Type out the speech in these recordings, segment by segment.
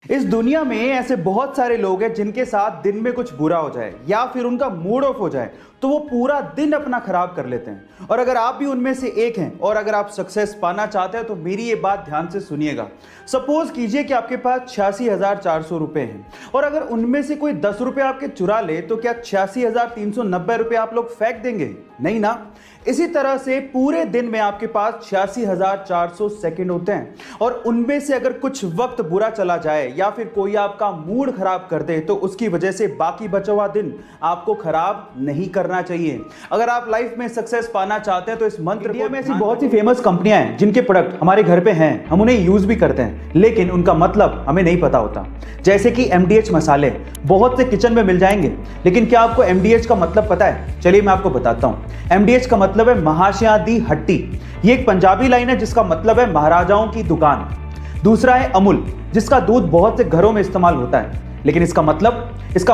इस दुनिया में ऐसे बहुत सारे लोग हैं जिनके साथ दिन में कुछ बुरा हो जाए या फिर उनका मूड ऑफ हो जाए तो वो पूरा दिन अपना खराब कर लेते हैं। और अगर आप भी उनमें से एक हैं और अगर आप सक्सेस पाना चाहते हैं तो मेरी ये बात ध्यान से सुनिएगा। सपोज कीजिए कि आपके पास 86,400 रुपए हैं और अगर उनमें से कोई 10 रुपए आपके चुरा ले तो क्या 86,390 रुपए आप लोग फेंक देंगे? नहीं ना। इसी तरह से पूरे दिन में आपके पास 86,400 सेकंड होते हैं और उनमें से अगर कुछ वक्त बुरा चला जाए या फिर कोई आपका मूड खराब कर दे तो उसकी वजह से बाकी बचा हुआ दिन आपको खराब नहीं करना चाहिए। अगर आप लाइफ में सक्सेस पाना चाहते हैं तो इस मंत्र इंडिया में ऐसी बहुत सी फेमस कंपनियां हैं जिनके प्रोडक्ट हमारे घर पे हैं, हम उन्हें यूज भी करते हैं लेकिन उनका मतलब हमें नहीं पता होता। जैसे कि MDH मसाले बहुत से किचन में मिल जाएंगे, लेकिन क्या आपको MDH का मतलब पता है? चलिए मैं आपको बताता हूं। MDH का मतलब है महाशया दी हट्टी। ये एक पंजाबी लाइन है जिसका मतलब है महाराजाओं की दुकान। दूसरा है अमूल, जिसका दूध बहुत से घरों में इस्तेमाल होता है, लेकिन इसका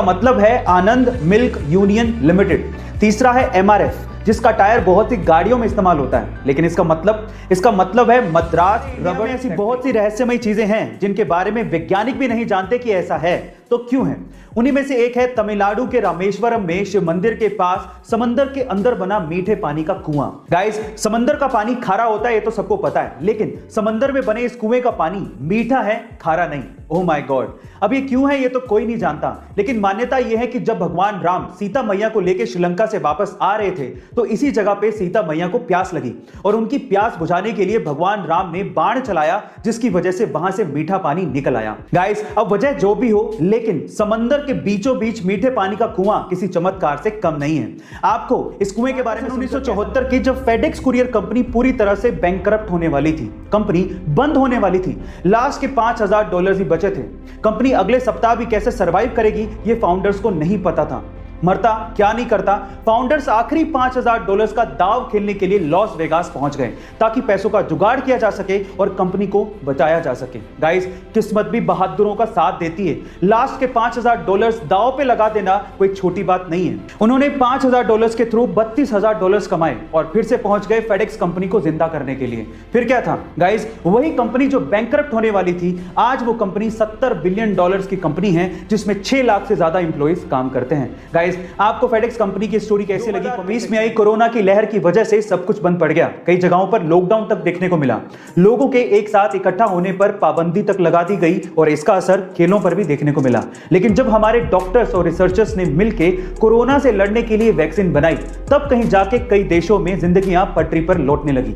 मतलब है आनंद मिल्क यूनियन लिमिटेड। तीसरा है MRF, जिसका टायर बहुत सी गाड़ियों में इस्तेमाल होता है, लेकिन इसका मतलब है मद्रास रबड़। ऐसी बहुत सी रहस्यमयी चीजें हैं जिनके बारे में वैज्ञानिक भी नहीं जानते कि ऐसा है तो क्यों है। उन्हीं में से एक है तमिलनाडु के रामेश्वरम में शिव मंदिर के पास समंदर के अंदर बना मीठे पानी का कुआं। गाइस, समंदर का पानी खारा होता है ये तो सबको पता है, लेकिन समंदर में बने इस कुएं का पानी मीठा है, खारा नहीं। ओह माय गॉड, अब ये क्यों है ये तो कोई नहीं जानता, लेकिन मान्यता यह है कि जब भगवान राम सीता मैया को लेकर श्रीलंका से वापस आ रहे थे तो इसी जगह पे सीता मैया को प्यास लगी और उनकी प्यास बुझाने के लिए भगवान राम ने बाण चलाया, जिसकी वजह से वहां से मीठा पानी निकल आया। गाइस, अब वजह जो भी हो, लेकिन समंदर के बीचों बीच मीठे पानी का कुआं किसी चमत्कार से कम नहीं है। आपको इस कुएं के बारे में 1974 की जब फेडेक्स कुरियर कंपनी पूरी तरह से बैंकरप्ट होने वाली थी, कंपनी बंद होने वाली थी, लास्ट के $5,000 ही बचे थे। कंपनी अगले सप्ताह भी कैसे सरवाइव करेगी ये फाउंडर्स को नहीं पता था। मरता क्या नहीं करता, फाउंडर्स आखिरी $5,000 का दाव खेलने के लिए लॉस वेगास पहुंच गए ताकि पैसों का जुगाड़ किया जा सके और कंपनी को बचाया जा सके। गाइस, किस्मत भी बहादुरों का साथ देती है। लास्ट के $5,000 दाव पे लगा देना कोई छोटी बात नहीं है। उन्होंने $5,000 के थ्रू $32,000 कमाए और फिर से पहुंच गए फेडेक्स कंपनी को जिंदा करने के लिए। फिर क्या था गाइस, वही कंपनी जो बैंकरप्ट होने वाली थी, आज वो कंपनी $70 बिलियन की कंपनी है जिसमें 6 लाख से ज्यादा इंप्लॉइज काम करते हैं। गाइस, आपको फेडेक्स कंपनी की स्टोरी कैसे लगी? 2020 में आई कोरोना की लहर की वजह से सब कुछ बंद पड़ गया, कई जगहों पर लॉकडाउन तक देखने को मिला, लोगों के एक साथ इकट्ठा होने पर पाबंदी तक लगा दी गई और इसका असर खेलों पर भी देखने को मिला। लेकिन जब हमारे डॉक्टर्स और रिसर्चर्स ने मिलकर कोरोना से लड़ने के लिए वैक्सीन बनाई, तब कहीं जाके कई देशों में जिंदगियां पटरी पर लौटने लगी।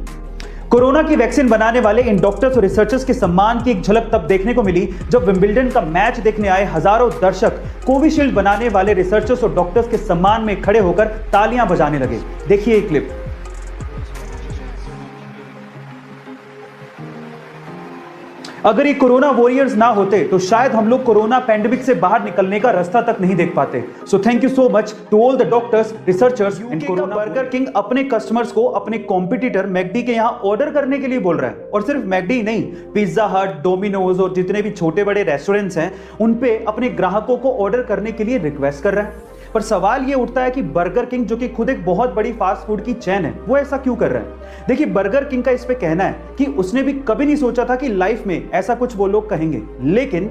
कोरोना की वैक्सीन बनाने वाले इन डॉक्टर्स और रिसर्चर्स के सम्मान की एक झलक तब देखने को मिली जब विंबलडन का मैच देखने आए हजारों दर्शक कोविशील्ड बनाने वाले रिसर्चर्स और डॉक्टर्स के सम्मान में खड़े होकर तालियां बजाने लगे। देखिए ये क्लिप। अगर ये कोरोना वॉरियर्स ना होते तो शायद हम लोग कोरोना पैंडेमिक से बाहर निकलने का रास्ता तक नहीं देख पाते। So thank you so much to all the doctors, researchers and corona. Burger King अपने कस्टमर्स को अपने कॉम्पिटिटर मैकडी के यहाँ ऑर्डर करने के लिए बोल रहा है, और सिर्फ मैकडी नहीं, पिज्जा हट, डोमिनोज और जितने भी छोटे बड़े रेस्टोरेंट्स हैं उन पे अपने ग्राहकों को ऑर्डर करने के लिए रिक्वेस्ट कर रहा है। पर सवाल ये उठता है कि बर्गर किंग, जो कि खुद एक बहुत बड़ी फास्ट फूड की चेन है, वो ऐसा क्यों कर रहा है? देखिए, बर्गर किंग का इस पे कहना है कि उसने भी कभी नहीं सोचा था कि लाइफ में ऐसा कुछ वो लोग कहेंगे, लेकिन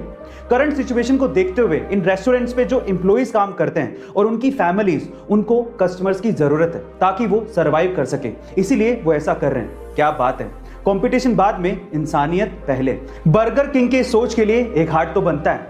करंट सिचुएशन को देखते हुए इन रेस्टोरेंट्स पे जो एम्प्लॉइज काम करते हैं और उनकी फैमिलीज, उनको कस्टमर्स की जरूरत है ताकि वो सरवाइव कर सके, इसीलिए वो ऐसा कर रहे हैं। क्या बात है, कंपटीशन बाद में, इंसानियत पहले। बर्गर किंग के सोच के लिए एक हार्ट तो बनता है।